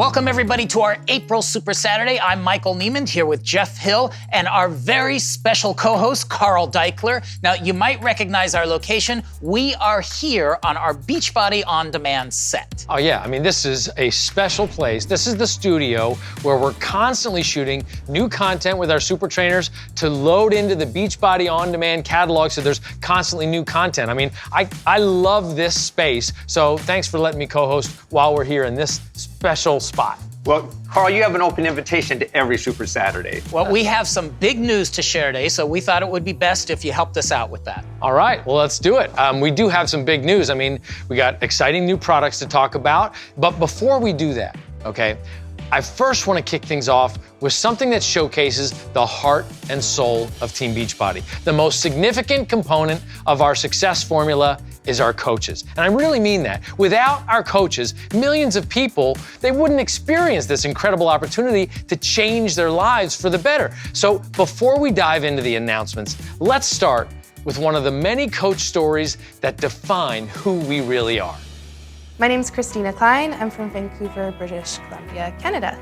Welcome everybody to our April Super Saturday. I'm Michael Neiman here with Jeff Hill and our very special co-host, Carl Deichler. Now, you might recognize our location. We are here on our Beachbody On Demand set. Oh yeah, I mean, this is a special place. This is the studio where we're constantly shooting new content with our super trainers to load into the Beachbody On Demand catalog so there's constantly new content. I mean, I love this space, so thanks for letting me co-host while we're here in this special spot. Well, Carl, you have an open invitation to every Super Saturday. Well, we have some big news to share today, so we thought it would be best if you helped us out with that. All right, well, let's do it. We do have some big news. I mean, we got exciting new products to talk about, but before we do that, okay, I first want to kick things off with something that showcases the heart and soul of Team Beachbody. The most significant component of our success formula is our coaches. And I really mean that. Without our coaches, millions of people, they wouldn't experience this incredible opportunity to change their lives for the better. So before we dive into the announcements, let's start with one of the many coach stories that define who we really are. My name is Christina Klein. I'm from Vancouver, British Columbia, Canada.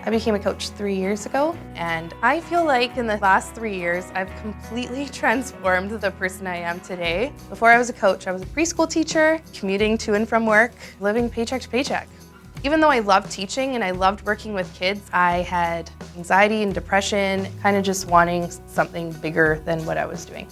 I became a coach 3 years ago, and I feel like in the last 3 years, I've completely transformed the person I am today. Before I was a coach, I was a preschool teacher, commuting to and from work, living paycheck to paycheck. Even though I loved teaching and I loved working with kids, I had anxiety and depression, kind of just wanting something bigger than what I was doing.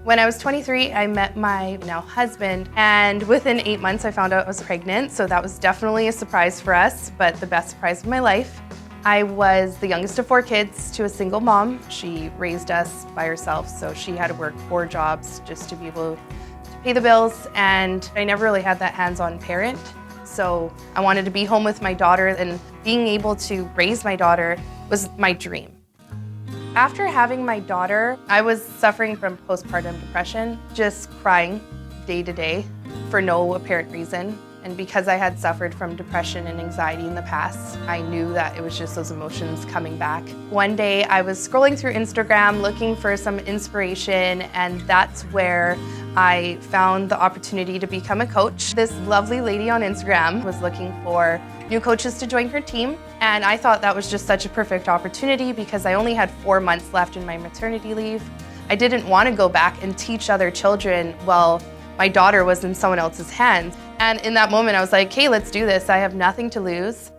When I was 23, I met my now husband, and within 8 months, I found out I was pregnant, so that was definitely a surprise for us, but the best surprise of my life. I was the youngest of 4 kids to a single mom. She raised us by herself, so she had to work 4 jobs just to be able to pay the bills, and I never really had that hands-on parent. So I wanted to be home with my daughter, and being able to raise my daughter was my dream. After having my daughter, I was suffering from postpartum depression, just crying day to day for no apparent reason. And because I had suffered from depression and anxiety in the past, I knew that it was just those emotions coming back. One day I was scrolling through Instagram looking for some inspiration, and that's where I found the opportunity to become a coach. This lovely lady on Instagram was looking for new coaches to join her team, and I thought that was just such a perfect opportunity because I only had 4 months left in my maternity leave. I didn't want to go back and teach other children while my daughter was in someone else's hands. And in that moment, I was like, hey, let's do this. I have nothing to lose.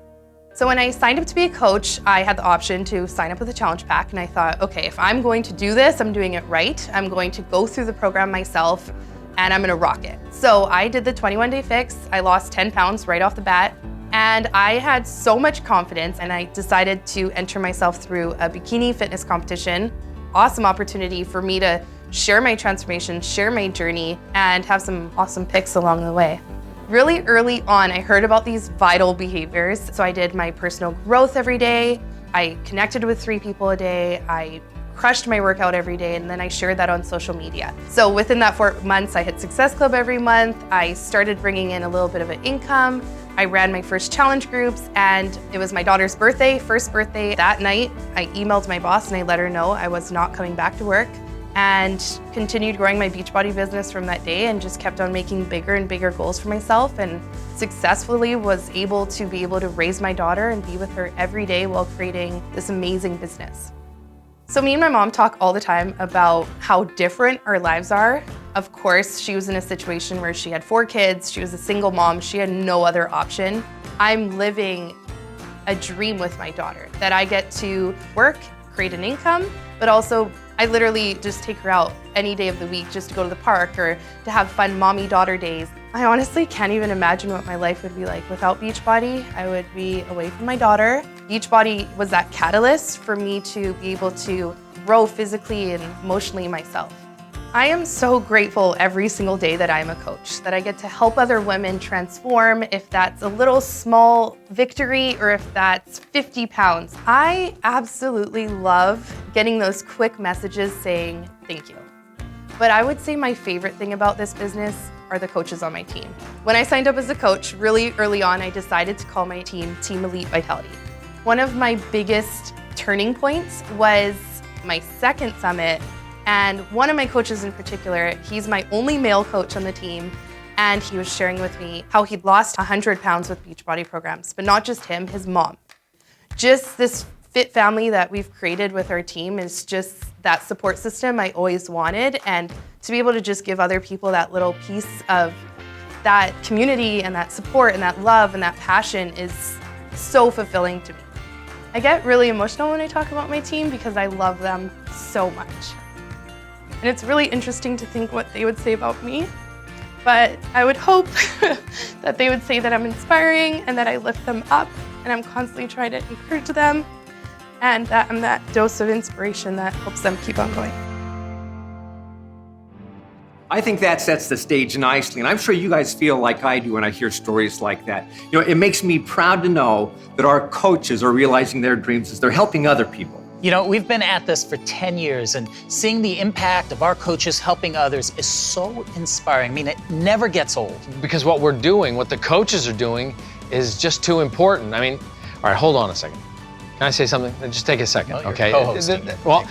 So when I signed up to be a coach, I had the option to sign up with a challenge pack. And I thought, okay, if I'm going to do this, I'm doing it right. I'm going to go through the program myself and I'm gonna rock it. So I did the 21-day fix. I lost 10 pounds right off the bat. And I had so much confidence, and I decided to enter myself through a bikini fitness competition. Awesome opportunity for me to share my transformation, share my journey, and have some awesome pics along the way. Really early on, I heard about these vital behaviors. So I did my personal growth every day. I connected with 3 people a day. I crushed my workout every day, and then I shared that on social media. So within that 4 months, I hit Success Club every month. I started bringing in a little bit of an income. I ran my first challenge groups, and it was my daughter's birthday, first birthday. That night, I emailed my boss and I let her know I was not coming back to work, and continued growing my Beachbody business from that day, and just kept on making bigger and bigger goals for myself, and successfully was able to raise my daughter and be with her every day while creating this amazing business. So me and my mom talk all the time about how different our lives are. Of course, she was in a situation where she had 4 kids, she was a single mom, she had no other option. I'm living a dream with my daughter, that I get to work, create an income, but also I literally just take her out any day of the week just to go to the park or to have fun mommy-daughter days. I honestly can't even imagine what my life would be like without Beachbody. I would be away from my daughter. Beachbody was that catalyst for me to be able to grow physically and emotionally myself. I am so grateful every single day that I'm a coach, that I get to help other women transform, if that's a little small victory or if that's 50 pounds. I absolutely love getting those quick messages saying thank you. But I would say my favorite thing about this business are the coaches on my team. When I signed up as a coach, really early on, I decided to call my team Team Elite Vitality. One of my biggest turning points was my second summit. And one of my coaches in particular, he's my only male coach on the team, And he was sharing with me how he'd lost 100 pounds with Beachbody programs, but not just him, his mom. Just this fit family that we've created with our team is just that support system I always wanted. And to be able to just give other people that little piece of that community and that support and that love and that passion is so fulfilling to me. I get really emotional when I talk about my team because I love them so much. And it's really interesting to think what they would say about me. But I would hope that they would say that I'm inspiring and that I lift them up and I'm constantly trying to encourage them and that I'm that dose of inspiration that helps them keep on going. I think that sets the stage nicely, and I'm sure you guys feel like I do when I hear stories like that. It makes me proud to know that our coaches are realizing their dreams as they're helping other people. We've been at this for 10 years, and seeing the impact of our coaches helping others is so inspiring. I mean, it never gets old. Because what we're doing, what the coaches are doing, is just too important. I mean, all right, hold on a second. Can I say something? Just take a second, okay? Well,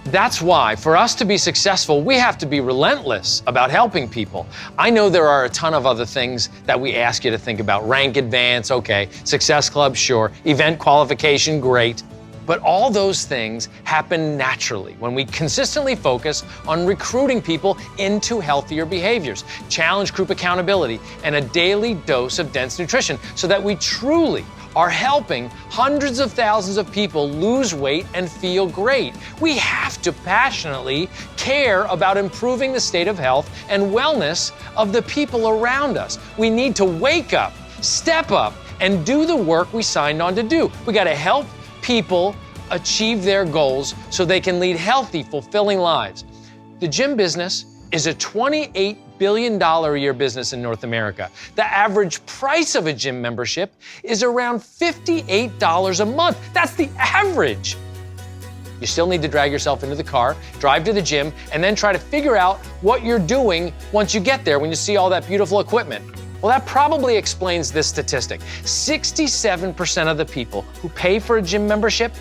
that's why, for us to be successful, we have to be relentless about helping people. I know there are a ton of other things that we ask you to think about. Rank advance, okay. Success Club, sure. Event qualification, great. But all those things happen naturally when we consistently focus on recruiting people into healthier behaviors, challenge group accountability, and a daily dose of dense nutrition so that we truly are helping hundreds of thousands of people lose weight and feel great. We have to passionately care about improving the state of health and wellness of the people around us. We need to wake up, step up, and do the work we signed on to do. We got to help people achieve their goals so they can lead healthy, fulfilling lives. The gym business is a $28 billion a year business in North America. The average price of a gym membership is around $58 a month. That's the average. You still need to drag yourself into the car, drive to the gym, and then try to figure out what you're doing once you get there when you see all that beautiful equipment. Well, that probably explains this statistic. 67% of the people who pay for a gym membership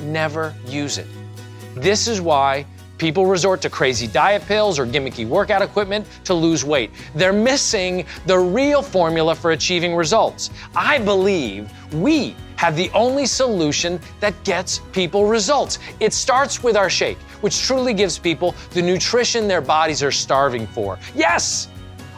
never use it. This is why people resort to crazy diet pills or gimmicky workout equipment to lose weight. They're missing the real formula for achieving results. I believe we have the only solution that gets people results. It starts with our shake, which truly gives people the nutrition their bodies are starving for. Yes!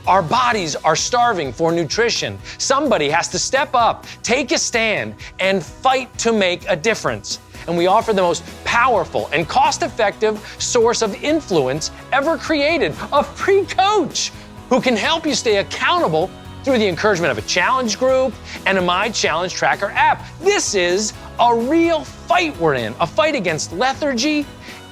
Our bodies are starving for nutrition. Somebody has to step up, take a stand, and fight to make a difference. And we offer the most powerful and cost-effective source of influence ever created, a free coach who can help you stay accountable through the encouragement of a challenge group and a My Challenge Tracker app. This is a real fight we're in, a fight against lethargy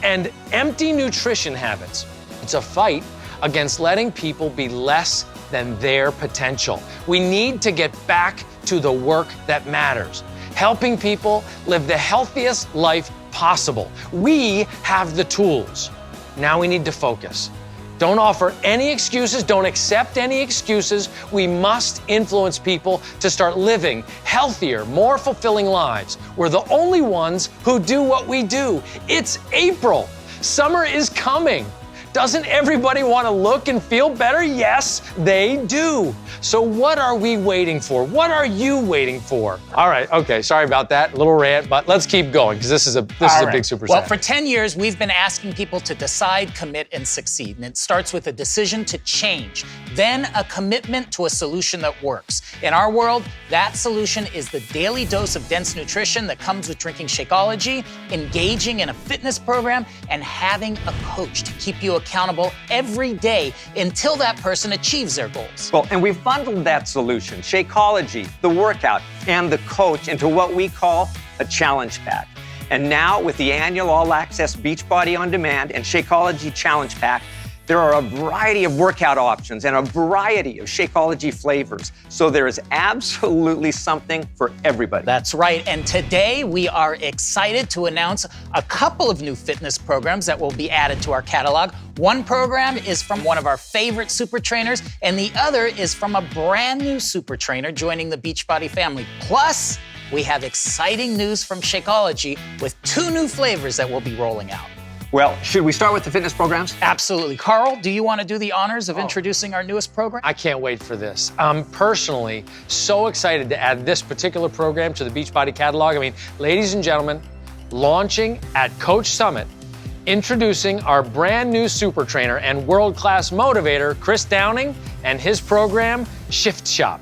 and empty nutrition habits. It's a fight against letting people be less than their potential. We need to get back to the work that matters, helping people live the healthiest life possible. We have the tools. Now we need to focus. Don't offer any excuses. Don't accept any excuses. We must influence people to start living healthier, more fulfilling lives. We're the only ones who do what we do. It's April. Summer is coming. Doesn't everybody want to look and feel better? Yes, they do. So what are we waiting for? What are you waiting for? All right, okay, sorry about that, little rant, but let's keep going because this is a big Super Well, Saturday. for 10 years, we've been asking people to decide, commit, and succeed. And it starts with a decision to change, then a commitment to a solution that works. In our world, that solution is the daily dose of dense nutrition that comes with drinking Shakeology, engaging in a fitness program, and having a coach to keep you accountable every day until that person achieves their goals. Well, and we've bundled that solution, Shakeology, the workout, and the coach into what we call a challenge pack. And now with the annual all-access Beachbody On Demand and Shakeology Challenge Pack, there are a variety of workout options and a variety of Shakeology flavors. So there is absolutely something for everybody. That's right. And today we are excited to announce a couple of new fitness programs that will be added to our catalog. One program is from one of our favorite super trainers, and the other is from a brand new super trainer joining the Beachbody family. Plus, we have exciting news from Shakeology with 2 new flavors that we'll be rolling out. Well, should we start with the fitness programs? Absolutely. Carl, do you want to do the honors of introducing our newest program? I can't wait for this. I'm personally so excited to add this particular program to the Beachbody catalog. I mean, ladies and gentlemen, launching at Coach Summit, introducing our brand new super trainer and world-class motivator, Chris Downing, and his program, Shift Shop.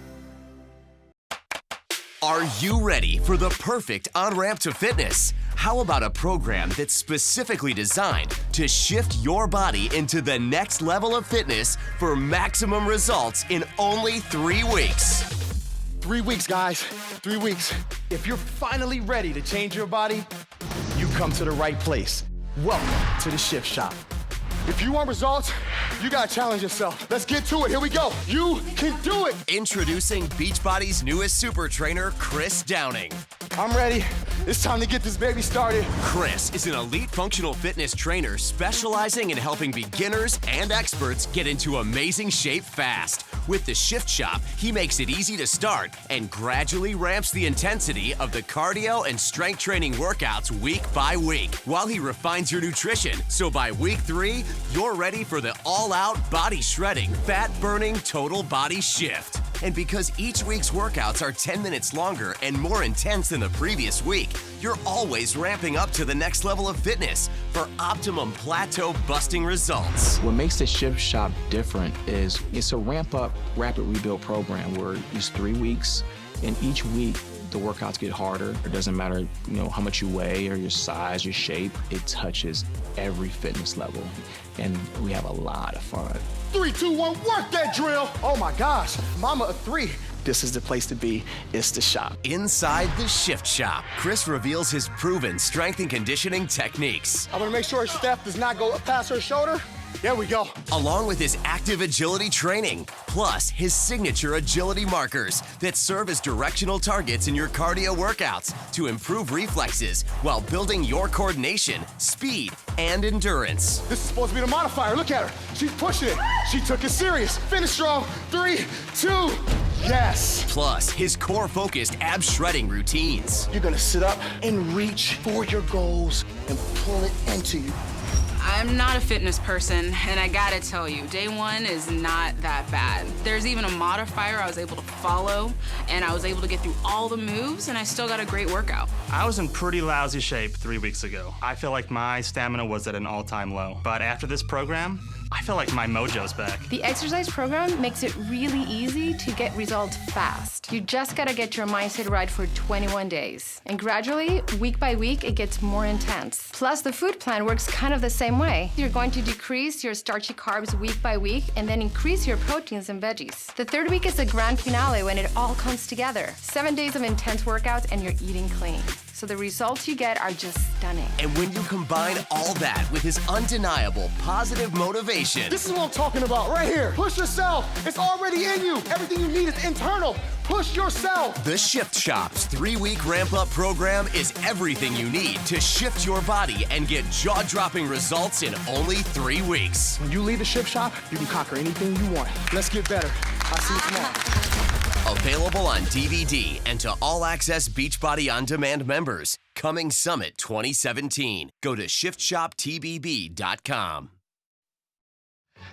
Are you ready for the perfect on-ramp to fitness? How about a program that's specifically designed to shift your body into the next level of fitness for maximum results in only 3 weeks? 3 weeks, guys. 3 weeks. If you're finally ready to change your body, you come to the right place. Welcome to the Shift Shop. If you want results, you gotta challenge yourself. Let's get to it. Here we go. You can do it. Introducing Beachbody's newest super trainer, Chris Downing. I'm ready. It's time to get this baby started. Chris is an elite functional fitness trainer specializing in helping beginners and experts get into amazing shape fast. With the Shift Shop, he makes it easy to start and gradually ramps the intensity of the cardio and strength training workouts week by week, while he refines your nutrition. So by week 3, you're ready for the all-out body shredding, fat-burning total body shift. And because each week's workouts are 10 minutes longer and more intense than the previous week, you're always ramping up to the next level of fitness for optimum plateau busting results. What makes the Shift Shop different is it's a ramp-up, rapid rebuild program where it's 3 weeks, and each week the workouts get harder. It doesn't matter, how much you weigh or your size, your shape. It touches every fitness level, and we have a lot of fun. 3, 2, 1, work that drill. Oh my gosh, mama of 3. This is the place to be. It's the shop. Inside the Shift Shop, Chris reveals his proven strength and conditioning techniques. I'm gonna make sure his step does not go past her shoulder. There we go. Along with his active agility training, plus his signature agility markers that serve as directional targets in your cardio workouts to improve reflexes while building your coordination, speed, and endurance. This is supposed to be the modifier. Look at her. She's pushing it. She took it serious. Finish strong. 3, 2, yes. Plus, his core-focused ab shredding routines. You're gonna sit up and reach for your goals and pull it into you. I'm not a fitness person, and I gotta tell you, day one is not that bad. There's even a modifier I was able to follow, and I was able to get through all the moves, and I still got a great workout. I was in pretty lousy shape 3 weeks ago. I feel like my stamina was at an all-time low. But after this program, I feel like my mojo's back. The exercise program makes it really easy to get results fast. You just gotta get your mindset right for 21 days. And gradually, week by week, it gets more intense. Plus, the food plan works kind of the same way. You're going to decrease your starchy carbs week by week and then increase your proteins and veggies. The third week is the grand finale when it all comes together. 7 days of intense workouts and you're eating clean. So the results you get are just stunning. And when you combine all that with his undeniable positive motivation. This is what I'm talking about right here. Push yourself. It's already in you. Everything you need is internal. Push yourself. The Shift Shop's 3-week ramp-up program is everything you need to shift your body and get jaw-dropping results in only 3 weeks. When you leave the Shift Shop, you can conquer anything you want. Let's get better. I'll see you tomorrow. Available on DVD and to All Access Beachbody On Demand members. Coming Summit 2017. Go to shiftshoptbb.com.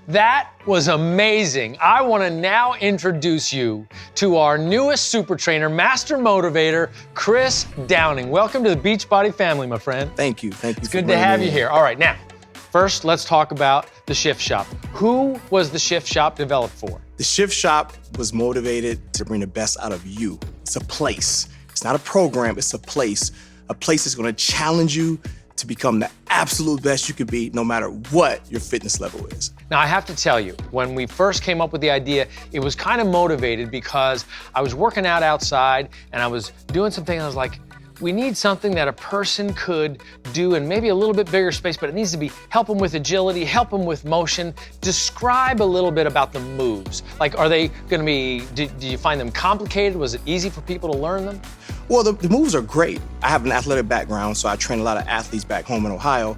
That was amazing. I want to now introduce you to our newest super trainer, master motivator, Chris Downing. Welcome to the Beachbody family, my friend. Thank you. Thank you. It's good to have you here. All right, now, first, let's talk about the Shift Shop. Who was the Shift Shop developed for? The Shift Shop was motivated to bring the best out of you. It's a place. It's not a program, it's a place. A place that's gonna challenge you to become the absolute best you could be, no matter what your fitness level is. Now, I have to tell you, when we first came up with the idea, it was kind of motivated because I was working out outside and I was doing something and I was like, we need something that a person could do in maybe a little bit bigger space, but it needs to be help them with agility, help them with motion. Describe a little bit about the moves. Like, are they gonna be, do you find them complicated? Was it easy for people to learn them? Well, the moves are great. I have an athletic background, so I train a lot of athletes back home in Ohio.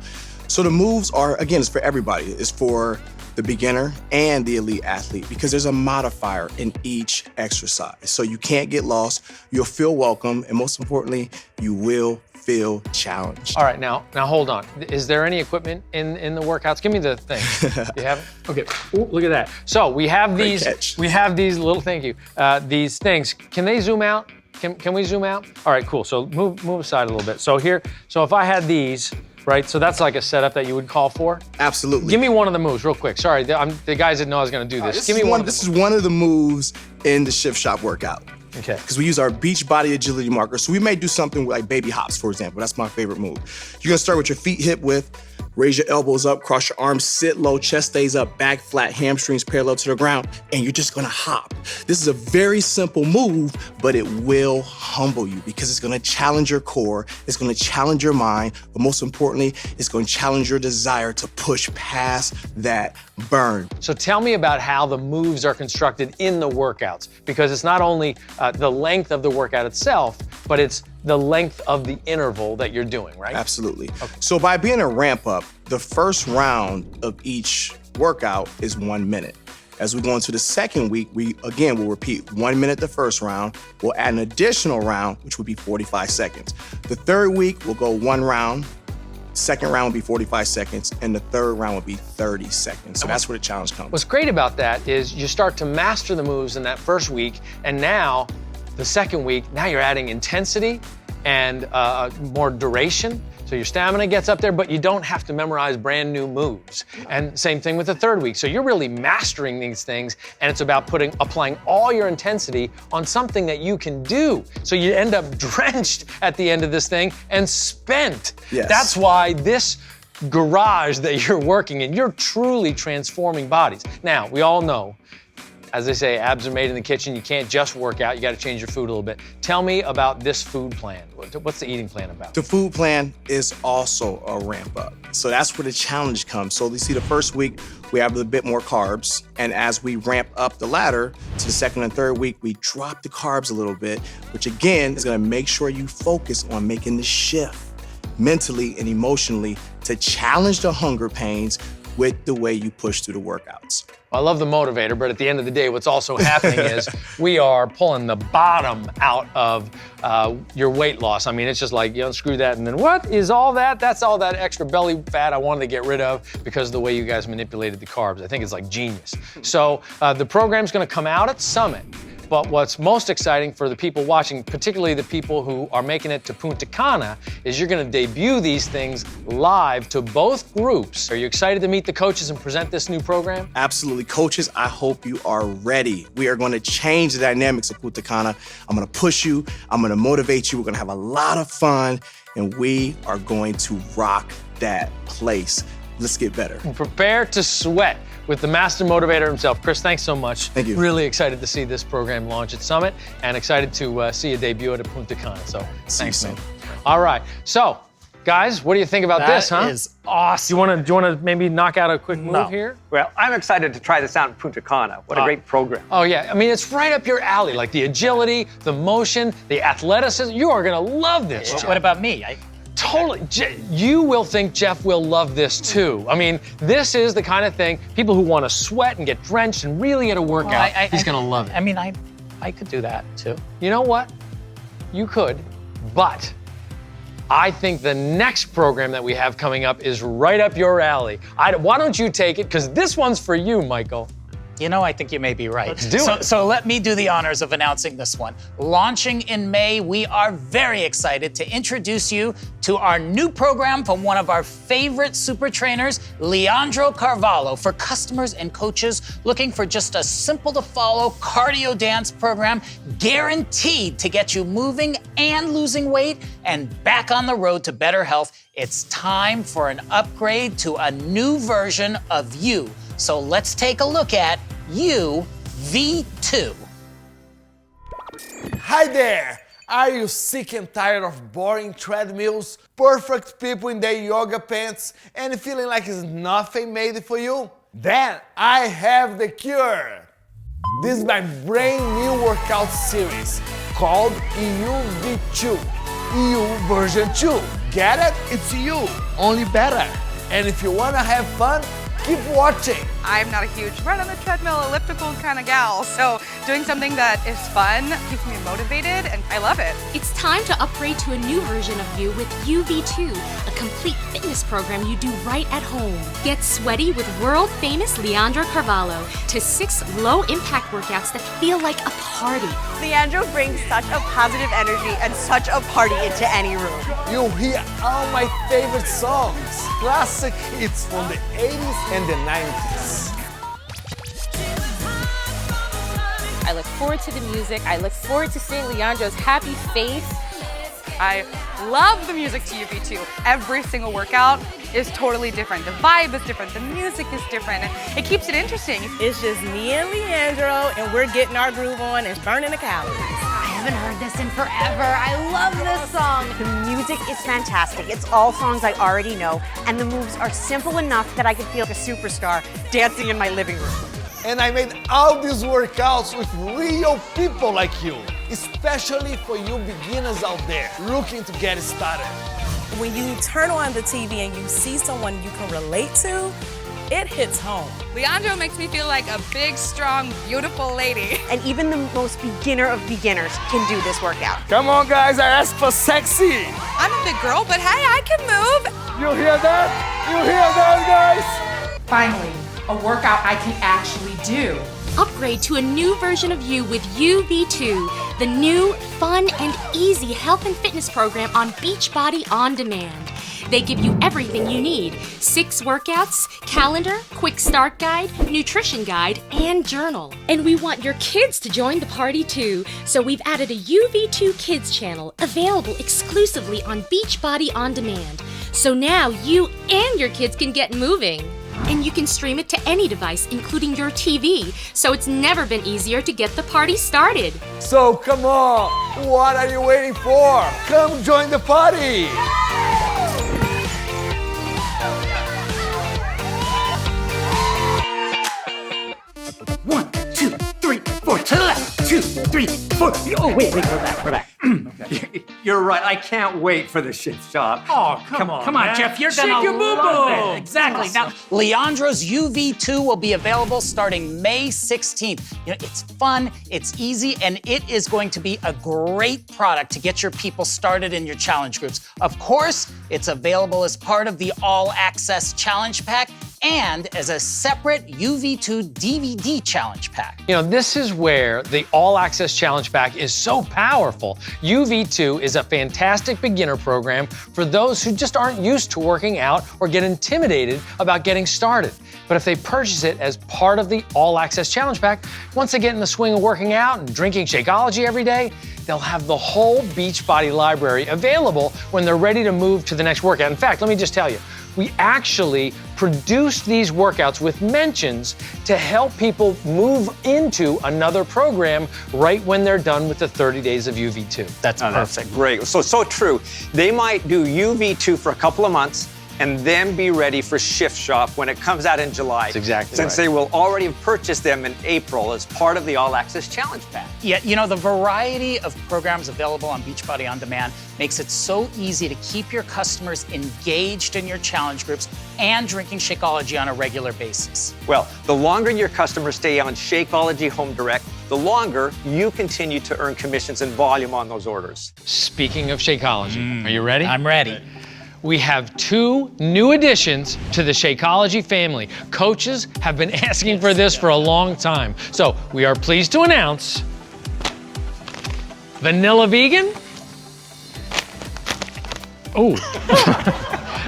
So the moves are, again, it's for everybody. It's for the beginner and the elite athlete because there's a modifier in each exercise. So you can't get lost, you'll feel welcome, and most importantly, you will feel challenged. All right, now hold on. Is there any equipment in the workouts? Give me the thing. You have it? Okay. Ooh, look at that. So we have Great these. catch. We have these little. Thank you. These things. Can they zoom out? Can we zoom out? All right, cool. So move aside a little bit. So here. So if I had these. Right, so that's like a setup that you would call for? Absolutely. Give me one of the moves real quick. Sorry, the guys didn't know I was gonna do this. Give me one. This is one of the moves in the Shift Shop workout. Okay. Because we use our beach body agility marker. So we may do something like baby hops, for example. That's my favorite move. You're gonna start with your feet hip width, raise your elbows up, cross your arms, sit low, chest stays up, back flat, hamstrings parallel to the ground, and you're just gonna hop. This is a very simple move, but it will humble you because it's gonna challenge your core, it's gonna challenge your mind, but most importantly, it's gonna challenge your desire to push past that burn. So tell me about how the moves are constructed in the workouts, because it's not only the length of the workout itself, but it's the length of the interval that you're doing, right? Absolutely. Okay. So by being a ramp up, the first round of each workout is 1 minute. As we go into the second week, we again will repeat 1 minute the first round. We'll add an additional round, which would be 45 seconds. The third week, we'll go 1 round. Second round will be 45 seconds, and the third round will be 30 seconds. So that's where the challenge comes. What's great about that is you start to master the moves in that first week, and now the second week, now you're adding intensity and more duration. So your stamina gets up there, but you don't have to memorize brand new moves. And same thing with the third week. So you're really mastering these things, and it's about applying all your intensity on something that you can do. So you end up drenched at the end of this thing and spent. Yes. That's why this garage that you're working in, you're truly transforming bodies. Now, we all know, as they say, abs are made in the kitchen. You can't just work out. You got to change your food a little bit. Tell me about this food plan. What's the eating plan about? The food plan is also a ramp up. So that's where the challenge comes. So you see the first week, we have a bit more carbs. And as we ramp up the ladder to the second and third week, we drop the carbs a little bit, which again is going to make sure you focus on making the shift mentally and emotionally to challenge the hunger pains with the way you push through the workouts. I love the motivator, but at the end of the day, what's also happening is we are pulling the bottom out of your weight loss. I mean, it's just like, screw that, and then what is all that? That's all that extra belly fat I wanted to get rid of because of the way you guys manipulated the carbs. I think it's like genius. So the program's gonna come out at Summit. But what's most exciting for the people watching, particularly the people who are making it to Punta Cana, is you're gonna debut these things live to both groups. Are you excited to meet the coaches and present this new program? Absolutely. Coaches, I hope you are ready. We are gonna change the dynamics of Punta Cana. I'm gonna push you, I'm gonna motivate you, we're gonna have a lot of fun, and we are going to rock that place. Let's get better. Prepare to sweat with the master motivator himself. Chris, thanks so much. Thank you. Really excited to see this program launch at Summit and excited to see you debut at a Punta Cana. So thanks, man. All right. So, guys, what do you think about this, huh? That is awesome. Do you want to maybe knock out a quick move here? Well, I'm excited to try this out in Punta Cana. What a great program. Oh, yeah. I mean, it's right up your alley. Like the agility, the motion, the athleticism. You are going to love this. What about me? Totally. You will think Jeff will love this too. I mean, this is the kind of thing, people who want to sweat and get drenched and really get a workout, he's going to love it. I mean, I could do that too. You know what? You could, but I think the next program that we have coming up is right up your alley. Why don't you take it? Because this one's for you, Michael. You know, I think you may be right. Let's do it. So let me do the honors of announcing this one. Launching in May, we are very excited to introduce you to our new program from one of our favorite super trainers, Leandro Carvalho, for customers and coaches looking for just a simple to follow cardio dance program guaranteed to get you moving and losing weight and back on the road to better health. It's time for an upgrade to a new version of you. So let's take a look at You V2. Hi there! Are you sick and tired of boring treadmills, perfect people in their yoga pants, and feeling like it's nothing made for you? Then I have the cure! This is my brand new workout series called EU V2. EU version 2. Get it? It's you, only better. And if you wanna have fun, Keep watching. I'm not a huge run on the treadmill, elliptical kind of gal, so doing something that is fun keeps me motivated, and I love it. It's time to upgrade to a new version of you with UV2, a complete fitness program you do right at home. Get sweaty with world-famous Leandro Carvalho to 6 low-impact workouts that feel like a party. Leandro brings such a positive energy and such a party into any room. You'll hear all my favorite songs, classic hits from the 80s and the 90s. I look forward to the music. I look forward to seeing Leandro's happy face. I love the music to UV2. Every single workout is totally different. The vibe is different, the music is different. It keeps it interesting. It's just me and Leandro, and we're getting our groove on and burning the calories. I haven't heard this in forever. I love this song. The music is fantastic. It's all songs I already know, and the moves are simple enough that I can feel like a superstar dancing in my living room. And I made all these workouts with real people like you, especially for you beginners out there looking to get started. When you turn on the TV and you see someone you can relate to, it hits home. Leandro makes me feel like a big, strong, beautiful lady. And even the most beginner of beginners can do this workout. Come on, guys, I asked for sexy. I'm a big girl, but hey, I can move. You hear that? You hear that, guys? Finally, a workout I can actually do. Upgrade to a new version of you with UV2, the new, fun, and easy health and fitness program on Beachbody On Demand. They give you everything you need: 6 workouts, calendar, quick start guide, nutrition guide, and journal. And we want your kids to join the party too, so we've added a UV2 Kids channel available exclusively on Beachbody On Demand. So now you and your kids can get moving. And you can stream it to any device, including your TV, so it's never been easier to get the party started. So come on, what are you waiting for? Come join the party! One, two, three, four, to the left. 2, 3, 4. Oh, wait, we're back. Okay. You're right. I can't wait for the shift shop. Oh, come on, man. Jeff. You're gonna love it. Exactly. Now, Leandro's UV2 will be available starting May 16th. You know, it's fun, it's easy, and it is going to be a great product to get your people started in your challenge groups. Of course, it's available as part of the All Access Challenge Pack and as a separate UV2 DVD challenge pack. You know, this is where the All Access Challenge Pack is so powerful. UV2 is a fantastic beginner program for those who just aren't used to working out or get intimidated about getting started. But if they purchase it as part of the All Access Challenge Pack, once they get in the swing of working out and drinking Shakeology every day, they'll have the whole Beachbody library available when they're ready to move to the next workout. In fact, let me just tell you, we actually produced these workouts with mentions to help people move into another program right when they're done with the 30 days of UV2. That's perfect. That's great. So true. They might do UV2 for a couple of months and then be ready for Shift Shop when it comes out in July. That's exactly Since right. they will already have purchased them in April as part of the All Access Challenge Pack. Yeah, you know, the variety of programs available on Beachbody On Demand makes it so easy to keep your customers engaged in your challenge groups and drinking Shakeology on a regular basis. Well, the longer your customers stay on Shakeology Home Direct, the longer you continue to earn commissions and volume on those orders. Speaking of Shakeology, are you ready? I'm ready. We have 2 new additions to the Shakeology family. Coaches have been asking for this for a long time. So we are pleased to announce Vanilla Vegan. Oh.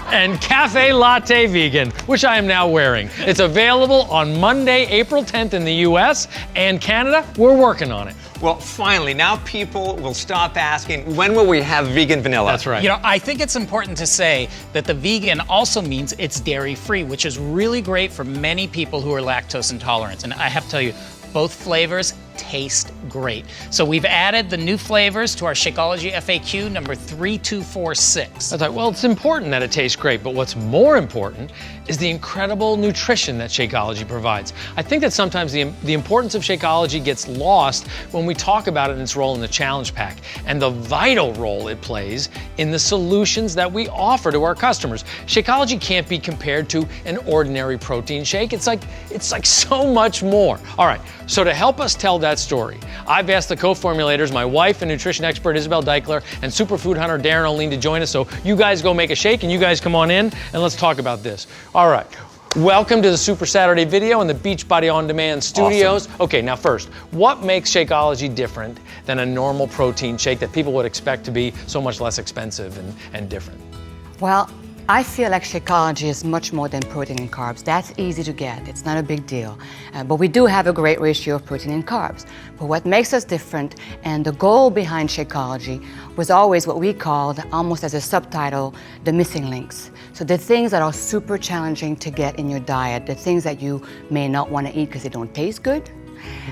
And Cafe Latte Vegan, which I am now wearing. It's available on Monday, April 10th in the US and Canada. We're working on it. Well, finally, now people will stop asking, when will we have vegan vanilla? That's right. You know, I think it's important to say that the vegan also means it's dairy-free, which is really great for many people who are lactose intolerant. And I have to tell you, both flavors taste great. So we've added the new flavors to our Shakeology FAQ number 3246. I thought, well, it's important that it tastes great, but what's more important is the incredible nutrition that Shakeology provides. I think that sometimes the importance of Shakeology gets lost when we talk about it in its role in the challenge pack and the vital role it plays in the solutions that we offer to our customers. Shakeology can't be compared to an ordinary protein shake. It's like so much more. All right, so to help us tell that story, I've asked the co-formulators, my wife and nutrition expert Isabel Deichler and superfood hunter Darren O'Lean to join us. So you guys go make a shake and you guys come on in and let's talk about this. All right. Welcome to the Super Saturday video in the Beachbody On Demand studios. Awesome. Okay, now first, what makes Shakeology different than a normal protein shake that people would expect to be so much less expensive and different? Well, I feel like Shakeology is much more than protein and carbs. That's easy to get. It's not a big deal. But we do have a great ratio of protein and carbs. But what makes us different, and the goal behind Shakeology, was always what we called, almost as a subtitle, the missing links. So the things that are super challenging to get in your diet, the things that you may not want to eat because they don't taste good,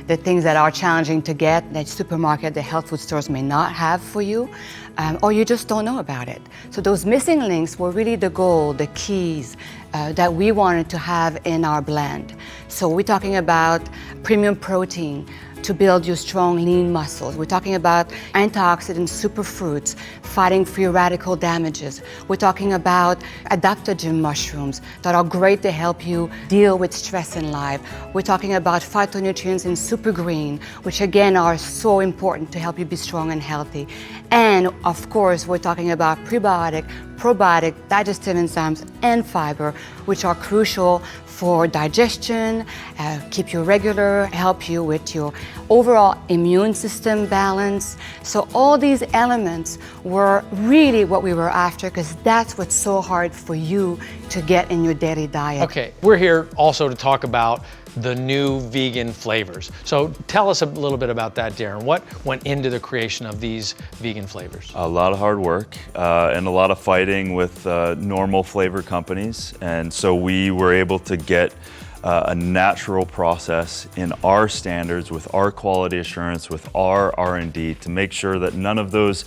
the things that are challenging to get that supermarket, the health food stores may not have for you, or you just don't know about it. So those missing links were really the goal, the keys that we wanted to have in our blend. So we're talking about premium protein to build your strong, lean muscles. We're talking about antioxidant superfruits, fighting free radical damages. We're talking about adaptogen mushrooms that are great to help you deal with stress in life. We're talking about phytonutrients in super green, which again are so important to help you be strong and healthy. And of course, we're talking about prebiotic, probiotic, digestive enzymes, and fiber, which are crucial for digestion, keep you regular, help you with your overall immune system balance. So all these elements were really what we were after, because that's what's so hard for you to get in your daily diet. Okay, we're here also to talk about the new vegan flavors. So tell us a little bit about that, Darren. What went into the creation of these vegan flavors? A lot of hard work and a lot of fighting with normal flavor companies. And so we were able to get a natural process in our standards with our quality assurance, with our R&D to make sure that none of those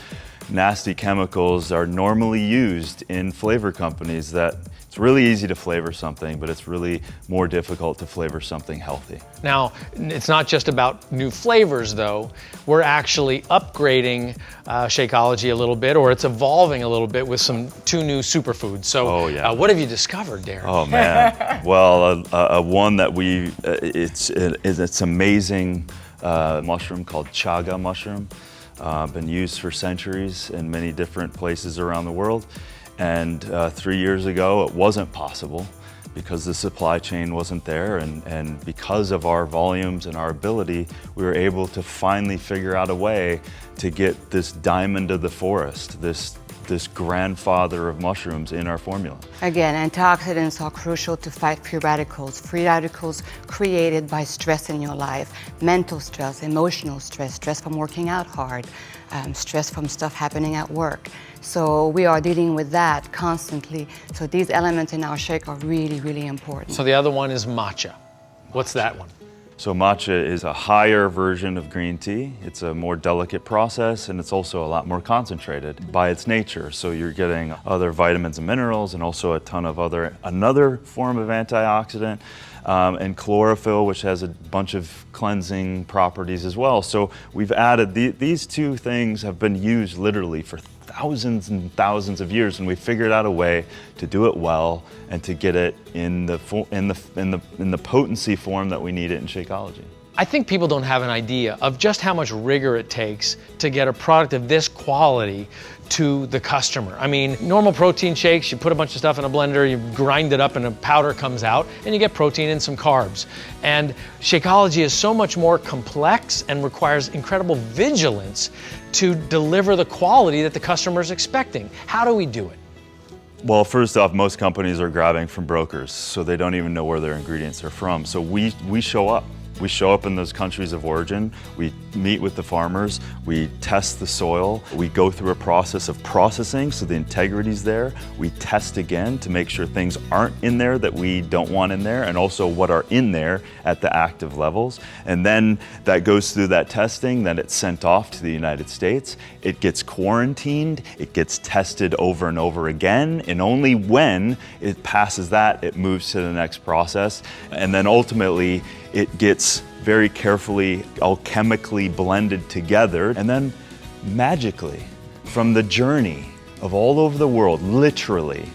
nasty chemicals are normally used in flavor companies. That it's really easy to flavor something, but it's really more difficult to flavor something healthy. Now, it's not just about new flavors though. We're actually upgrading Shakeology a little bit, or it's evolving a little bit with two new superfoods. So what have you discovered, Darren? Oh man, well, one that it's amazing mushroom called chaga mushroom. Been used for centuries in many different places around the world. And 3 years ago, it wasn't possible because the supply chain wasn't there. And because of our volumes and our ability, we were able to finally figure out a way to get this diamond of the forest, this grandfather of mushrooms in our formula. Again, antioxidants are crucial to fight free radicals created by stress in your life, mental stress, emotional stress, stress from working out hard, stress from stuff happening at work. So we are dealing with that constantly. So these elements in our shake are really, really important. So the other one is matcha. What's that one? So matcha is a higher version of green tea. It's a more delicate process, and it's also a lot more concentrated by its nature. So you're getting other vitamins and minerals, and also a ton of another form of antioxidant, and chlorophyll, which has a bunch of cleansing properties as well. So we've added, these two things have been used literally for thousands and thousands of years, and we figured out a way to do it well and to get it in the potency form that we need it in Shakeology. I think people don't have an idea of just how much rigor it takes to get a product of this quality to the customer. I mean, normal protein shakes, you put a bunch of stuff in a blender, you grind it up and a powder comes out, and you get protein and some carbs. And Shakeology is so much more complex and requires incredible vigilance to deliver the quality that the customer is expecting. How do we do it? Well, first off, most companies are grabbing from brokers, so they don't even know where their ingredients are from. So we show up. We show up in those countries of origin. We meet with the farmers, we test the soil, we go through a process of processing so the integrity's there, we test again to make sure things aren't in there that we don't want in there, and also what are in there at the active levels. And then that goes through that testing, then it's sent off to the United States, it gets quarantined, it gets tested over and over again, and only when it passes that, it moves to the next process. And then ultimately, it gets very carefully alchemically blended together, and then magically, from the journey of all over the world, literally,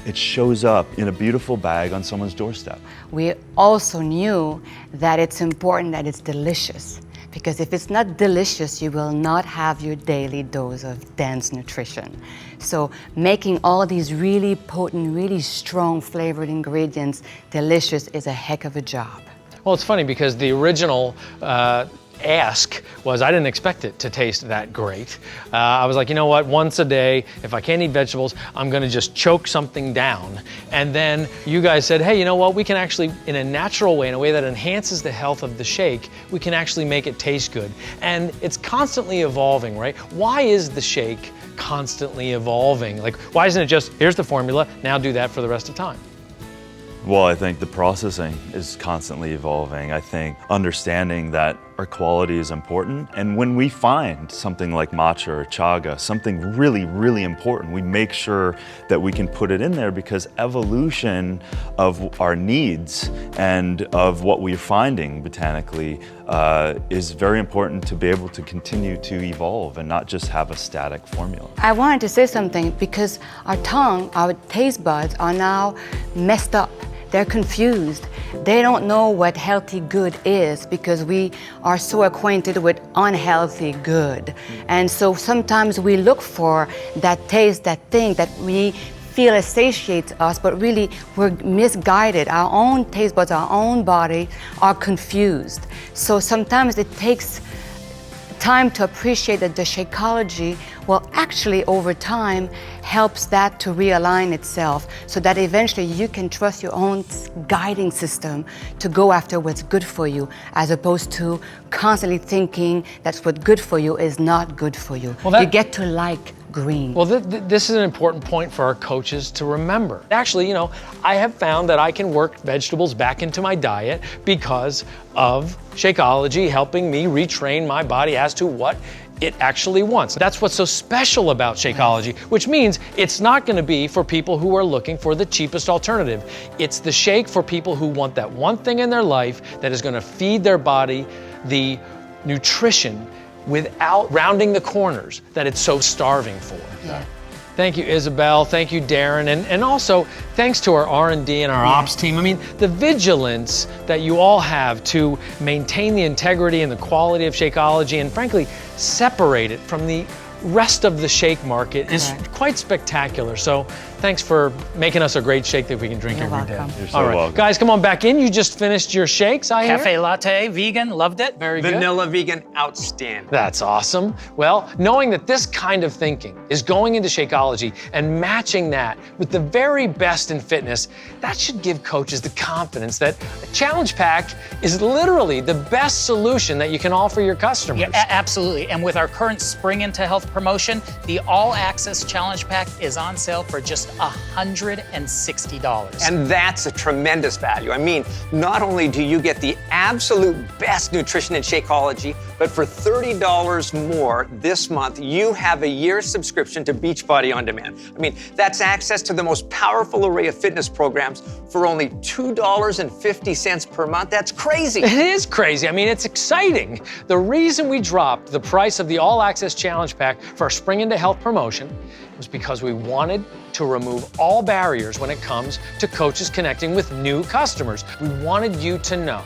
it shows up in a beautiful bag on someone's doorstep. We also knew that it's important that it's delicious, because if it's not delicious, you will not have your daily dose of dense nutrition. So making all these really potent, really strong flavored ingredients delicious is a heck of a job. Well, it's funny because the original ask was I didn't expect it to taste that great. I was like, you know what, once a day, if I can't eat vegetables, I'm gonna just choke something down. And then you guys said, hey, you know what, we can actually, in a natural way, in a way that enhances the health of the shake, we can actually make it taste good. And it's constantly evolving, right? Why is the shake constantly evolving? Like, why isn't it just, here's the formula, now do that for the rest of time? Well, I think the processing is constantly evolving. I think understanding that our quality is important. And when we find something like matcha or chaga, something really, really important, we make sure that we can put it in there because evolution of our needs and of what we're finding botanically is very important to be able to continue to evolve and not just have a static formula. I wanted to say something because our tongue, our taste buds are now messed up. They're confused. They don't know what healthy good is because we are so acquainted with unhealthy good. And so sometimes we look for that taste, that thing that we feel satiates us, but really we're misguided. Our own taste buds, our own body are confused. So sometimes it takes time to appreciate that the Shakeology will actually over time helps that to realign itself so that eventually you can trust your own guiding system to go after what's good for you as opposed to constantly thinking that's what's good for you is not good for you. Well, you get to like green. Well, this is an important point for our coaches to remember. Actually, you know, I have found that I can work vegetables back into my diet because of Shakeology helping me retrain my body as to what it actually wants. That's what's so special about Shakeology, which means it's not gonna be for people who are looking for the cheapest alternative. It's the shake for people who want that one thing in their life that is gonna feed their body the nutrition without rounding the corners that it's so starving for. Yeah. Thank you, Isabel. Thank you, Darren. And also, thanks to our R&D and our ops team. I mean, the vigilance that you all have to maintain the integrity and the quality of Shakeology and frankly, separate it from the rest of the shake market is quite spectacular. So thanks for making us a great shake that we can drink every day. You're so welcome. Guys, come on back in. You just finished your shakes, I hear. Cafe latte, vegan, loved it. Very good. Vanilla vegan, outstanding. That's awesome. Well, knowing that this kind of thinking is going into Shakeology and matching that with the very best in fitness, that should give coaches the confidence that a challenge pack is literally the best solution that you can offer your customers. Yeah, absolutely. And with our current Spring into Health promotion, the All Access Challenge Pack is on sale for just $160. And that's a tremendous value. I mean, not only do you get the absolute best nutrition in Shakeology, but for $30 more this month, you have a year's subscription to Beachbody On Demand. I mean, that's access to the most powerful array of fitness programs for only $2.50 per month. That's crazy. It is crazy. I mean, it's exciting. The reason we dropped the price of the All Access Challenge Pack for our Spring into Health promotion was because we wanted to remove all barriers when it comes to coaches connecting with new customers. We wanted you to know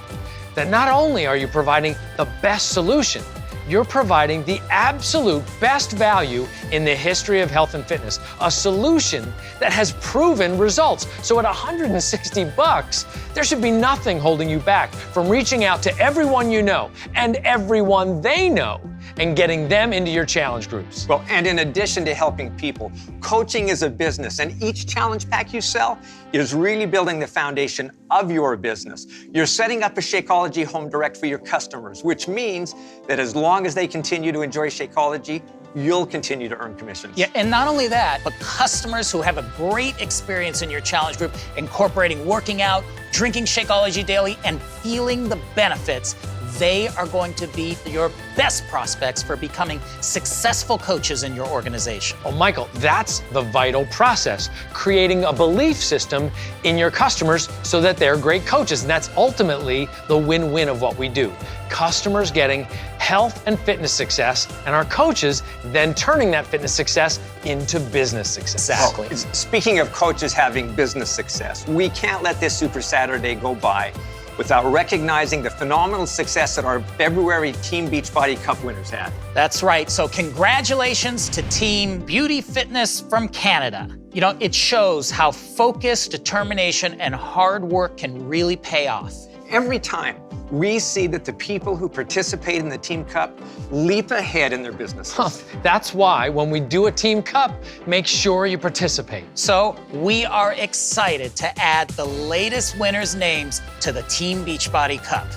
that not only are you providing the best solution, you're providing the absolute best value in the history of health and fitness, a solution that has proven results. So at $160, there should be nothing holding you back from reaching out to everyone you know and everyone they know and getting them into your challenge groups. Well, and in addition to helping people, coaching is a business, and each challenge pack you sell is really building the foundation of your business. You're setting up a Shakeology Home Direct for your customers, which means that as long as they continue to enjoy Shakeology, you'll continue to earn commissions. Yeah, and not only that, but customers who have a great experience in your challenge group, incorporating working out, drinking Shakeology daily, and feeling the benefits, they are going to be your best prospects for becoming successful coaches in your organization. Oh, Michael, that's the vital process, creating a belief system in your customers so that they're great coaches. And that's ultimately the win-win of what we do. Customers getting health and fitness success, and our coaches then turning that fitness success into business success. Exactly. Well, speaking of coaches having business success, we can't let this Super Saturday go by without recognizing the phenomenal success that our February Team Beachbody Cup winners had. That's right. So congratulations to Team Beauty Fitness from Canada. You know, it shows how focus, determination, and hard work can really pay off. Every time we see that the people who participate in the Team Cup leap ahead in their businesses. That's why when we do a Team Cup, make sure you participate. So we are excited to add the latest winners' names to the Team Beachbody Cup.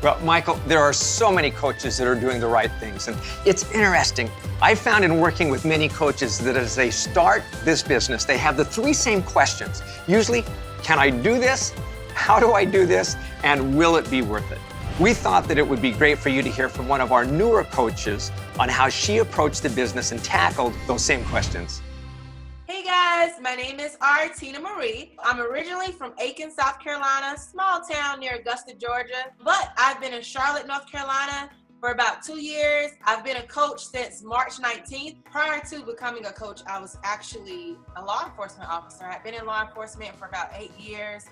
Well, Michael, there are so many coaches that are doing the right things, and it's interesting. I found in working with many coaches that as they start this business, they have the three same questions. Usually, can I do this? How do I do this? And will it be worth it? We thought that it would be great for you to hear from one of our newer coaches on how she approached the business and tackled those same questions. Hey guys, my name is Tina Marie. I'm originally from Aiken, South Carolina, small town near Augusta, Georgia, but I've been in Charlotte, North Carolina for about 2 years. I've been a coach since March 19th. Prior to becoming a coach, I was actually a law enforcement officer. I've been in law enforcement for about 8 years.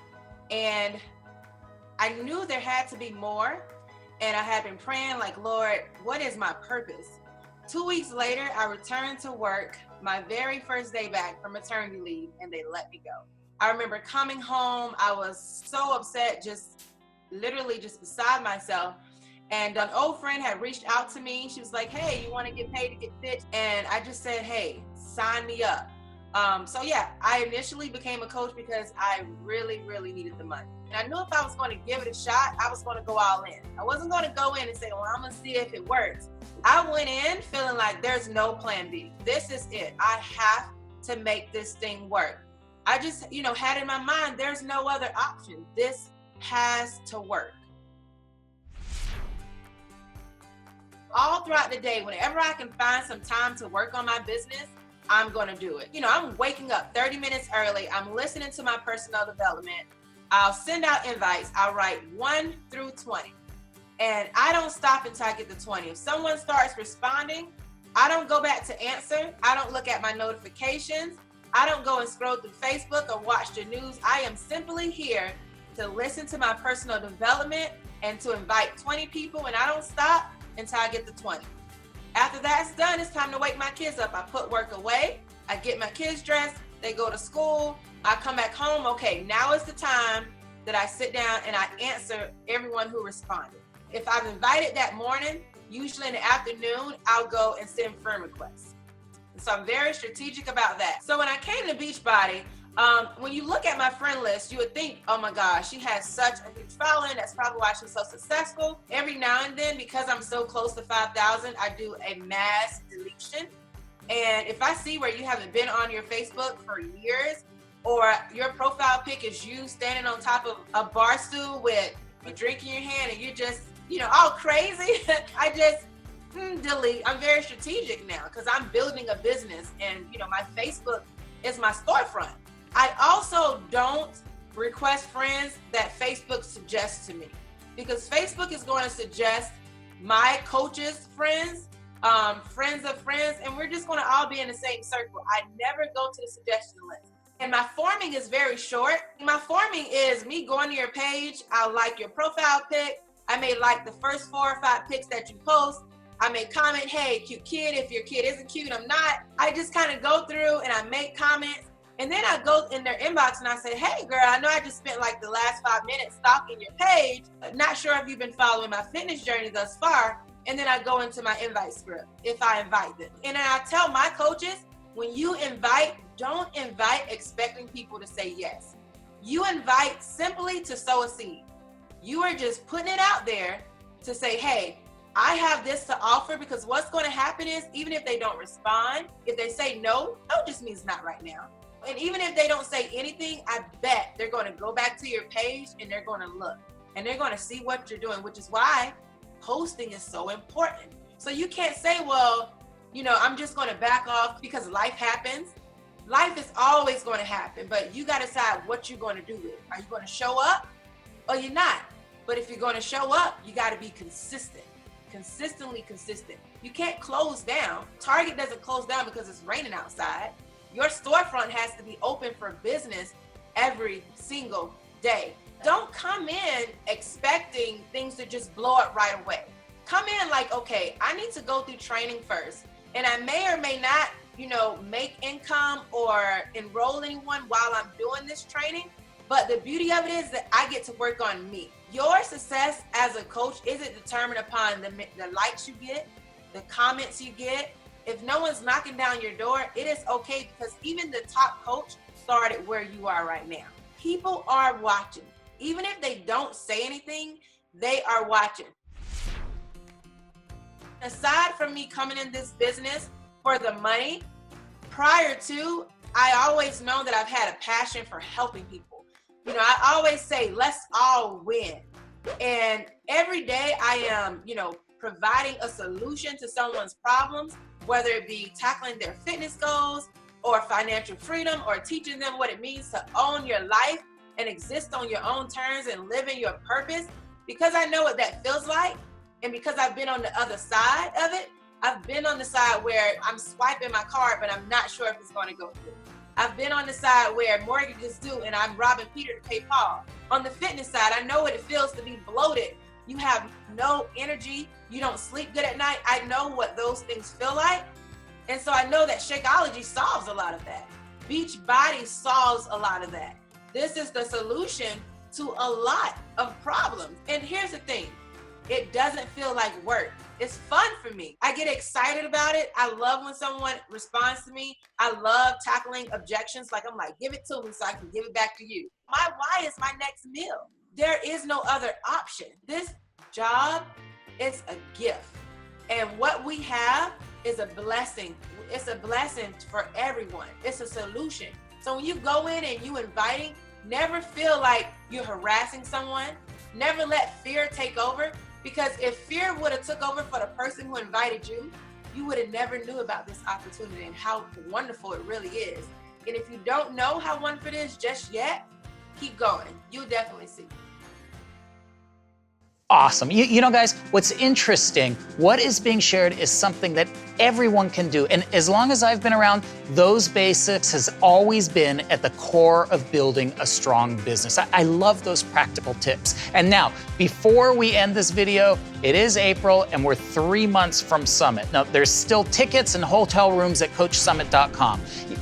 And I knew there had to be more, and I had been praying like, Lord, what is my purpose? 2 weeks later, I returned to work, my very first day back from maternity leave, and they let me go. I remember coming home, I was so upset, just literally just beside myself. And an old friend had reached out to me. She was like, hey, you want to get paid to get fit? And I just said, hey, sign me up. So yeah, I initially became a coach because I really, really needed the money. And I knew if I was going to give it a shot, I was going to go all in. I wasn't going to go in and say, well, I'm going to see if it works. I went in feeling like there's no plan B. This is it. I have to make this thing work. I just, had in my mind, there's no other option. This has to work. All throughout the day, whenever I can find some time to work on my business, I'm going to do it. I'm waking up 30 minutes early. I'm listening to my personal development. I'll send out invites. I'll write 1 through 20. And I don't stop until I get to 20. If someone starts responding, I don't go back to answer. I don't look at my notifications. I don't go and scroll through Facebook or watch the news. I am simply here to listen to my personal development and to invite 20 people, and I don't stop until I get to 20. After that's done, it's time to wake my kids up. I put work away, I get my kids dressed, they go to school, I come back home. Okay, now is the time that I sit down and I answer everyone who responded. If I've invited that morning, usually in the afternoon, I'll go and send friend requests. And so I'm very strategic about that. So when I came to Beachbody, when you look at my friend list, you would think, oh my gosh, she has such a huge following. That's probably why she's so successful. Every now and then, because I'm so close to 5,000, I do a mass deletion. And if I see where you haven't been on your Facebook for years, or your profile pic is you standing on top of a bar stool with a drink in your hand and you're just, all crazy, I just delete. I'm very strategic now because I'm building a business, and my Facebook is my storefront. I also don't request friends that Facebook suggests to me, because Facebook is going to suggest my coaches' friends, friends of friends, and we're just going to all be in the same circle. I never go to the suggestion list. And my forming is very short. My forming is me going to your page. I'll like your profile pic. I may like the first 4 or 5 pics that you post. I may comment, hey, cute kid. If your kid isn't cute, I'm not. I just kind of go through and I make comments. And then I go in their inbox and I say, hey girl, I know I just spent like the last 5 minutes stalking your page. Not sure if you've been following my fitness journey thus far, and then I go into my invite script if I invite them. And then I tell my coaches, when you invite, don't invite expecting people to say yes. You invite simply to sow a seed. You are just putting it out there to say, hey, I have this to offer, because what's going to happen is, even if they don't respond, if they say no just means not right now. And even if they don't say anything, I bet they're going to go back to your page and they're going to look and they're going to see what you're doing, which is why posting is so important. So you can't say, well, I'm just going to back off because life happens. Life is always going to happen, but you got to decide what you're going to do with it. Are you going to show up or you're not? But if you're going to show up, you got to be consistently consistent. You can't close down. Target doesn't close down because it's raining outside. Your storefront has to be open for business every single day. Don't come in expecting things to just blow up right away. Come in like, okay, I need to go through training first, and I may or may not, make income or enroll anyone while I'm doing this training. But the beauty of it is that I get to work on me. Your success as a coach isn't determined upon the likes you get, the comments you get. If no one's knocking down your door, it is okay, because even the top coach started where you are right now. People are watching. Even if they don't say anything, they are watching. Aside from me coming in this business for the money, prior to, I always know that I've had a passion for helping people. I always say, let's all win. And every day I am, providing a solution to someone's problems, whether it be tackling their fitness goals or financial freedom, or teaching them what it means to own your life and exist on your own terms and live in your purpose. Because I know what that feels like, and because I've been on the other side of it. I've been on the side where I'm swiping my card, but I'm not sure if it's going to go through. I've been on the side where mortgage is due and I'm robbing Peter to pay Paul. On the fitness side, I know what it feels to be bloated. You have no energy. You don't sleep good at night. I know what those things feel like. And so I know that Shakeology solves a lot of that. Beachbody solves a lot of that. This is the solution to a lot of problems. And here's the thing. It doesn't feel like work. It's fun for me. I get excited about it. I love when someone responds to me. I love tackling objections. I'm like, give it to me so I can give it back to you. My why is my next meal. There is no other option. This job is a gift. And what we have is a blessing. It's a blessing for everyone. It's a solution. So when you go in and you inviting, never feel like you're harassing someone. Never let fear take over. Because if fear would have took over for the person who invited you, you would have never knew about this opportunity and how wonderful it really is. And if you don't know how wonderful it is just yet, keep going. You'll definitely see. Awesome. You know, guys, what's interesting, what is being shared is something that everyone can do. And as long as I've been around, those basics has always been at the core of building a strong business. I love those practical tips. And now, before we end this video, it is April and we're 3 months from Summit. Now, there's still tickets and hotel rooms at CoachSummit.com.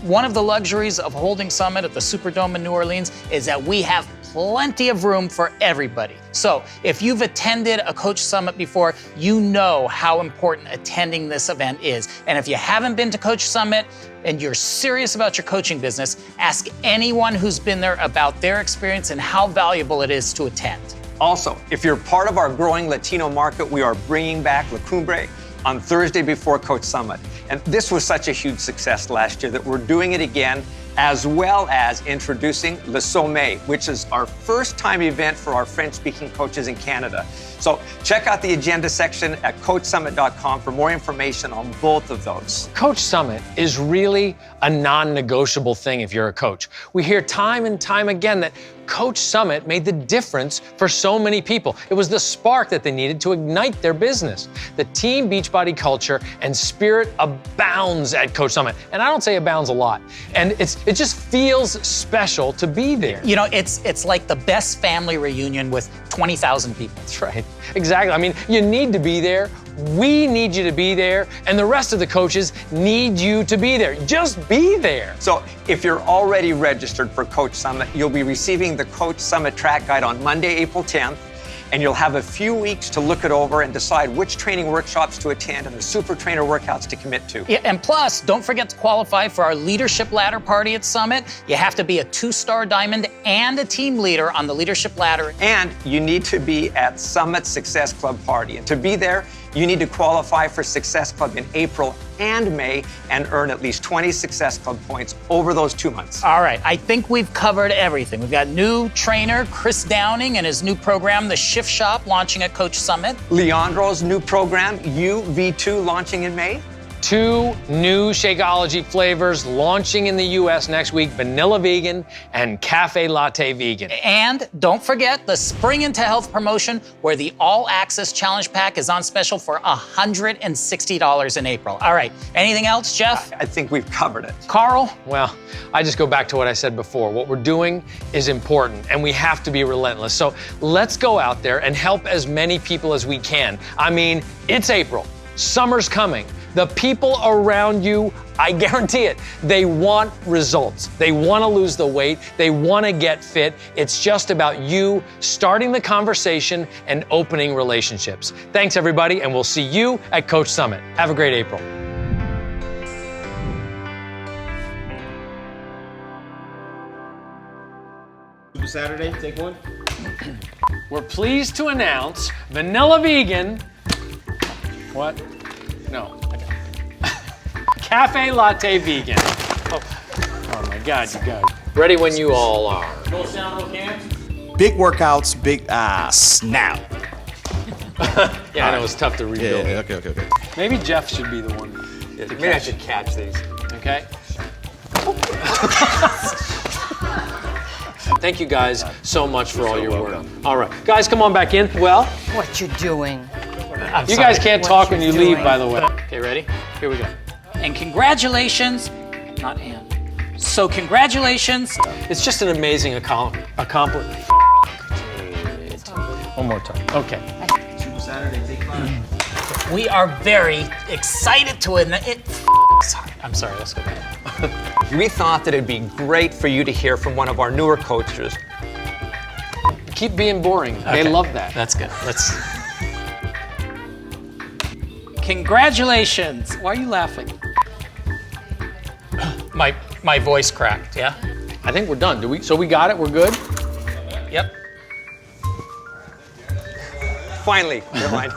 One of the luxuries of holding Summit at the Superdome in New Orleans is that we have plenty of room for everybody. So if you've attended a Coach Summit before, you know how important attending this event is. And if you haven't been to Coach Summit and you're serious about your coaching business, ask anyone who's been there about their experience and how valuable it is to attend. Also, if you're part of our growing Latino market, we are bringing back La Cumbre on Thursday before Coach Summit. And this was such a huge success last year that we're doing it again, as well as introducing Le Sommet, which is our first time event for our French-speaking coaches in Canada. So check out the agenda section at CoachSummit.com for more information on both of those. Coach Summit is really a non-negotiable thing if you're a coach. We hear time and time again that Coach Summit made the difference for so many people. It was the spark that they needed to ignite their business. The Team Beachbody culture and spirit abounds at Coach Summit. And I don't say abounds a lot. And it just feels special to be there. You know, it's like the best family reunion with 20,000 people. That's right. Exactly. I mean, you need to be there. We need you to be there, and the rest of the coaches need you to be there. Just be there. So if you're already registered for Coach Summit, you'll be receiving the Coach Summit track guide on Monday, April 10th. and you'll have a few weeks to look it over and decide which training workshops to attend and the super trainer workouts to commit to. Yeah, and plus, don't forget to qualify for our Leadership Ladder party at Summit. You have to be a 2-star diamond and a team leader on the Leadership Ladder. And you need to be at Summit Success Club party. And to be there, you need to qualify for Success Club in April and May and earn at least 20 Success Club points over those 2 months. All right, I think we've covered everything. We've got new trainer Chris Downing and his new program, The Shift Shop, launching at Coach Summit. Leandro's new program, UV2, launching in May. 2 new Shakeology flavors launching in the US next week, Vanilla Vegan and Cafe Latte Vegan. And don't forget the Spring into Health promotion, where the All Access Challenge Pack is on special for $160 in April. All right, anything else, Jeff? I think we've covered it. Carl? Well, I just go back to what I said before. What we're doing is important, and we have to be relentless. So let's go out there and help as many people as we can. I mean, it's April. Summer's coming. The people around you, I guarantee it, they want results. They want to lose the weight. They want to get fit. It's just about you starting the conversation and opening relationships. Thanks, everybody, and we'll see you at Coach Summit. Have a great April. Super Saturday, take one. We're pleased to announce Vanilla Vegan. What? No. Cafe Latte Vegan. Oh my God, you guys. Ready when you all are. Roll sound, roll cams. Big workouts, big snap. Yeah, I know it's tough to rebuild. Yeah, okay. Maybe Jeff should be the one. Maybe I should catch these. Okay. Thank you guys so much for all your work. All right, guys, come on back in. Well, What you doing? you guys can't talk when you leave, by the way. Okay, ready? Here we go. And congratulations, not and. So congratulations. It's just an amazing accomplishment. One more time. Okay. Super Saturday, take 5. We are very excited to I'm sorry, let's go back. We thought that it'd be great for you to hear from one of our newer coaches. Keep being boring. They love that. That's good. Congratulations. Why are you laughing? My voice cracked, yeah? I think we're done. So we got it? We're good? Yep. Finally, never mind.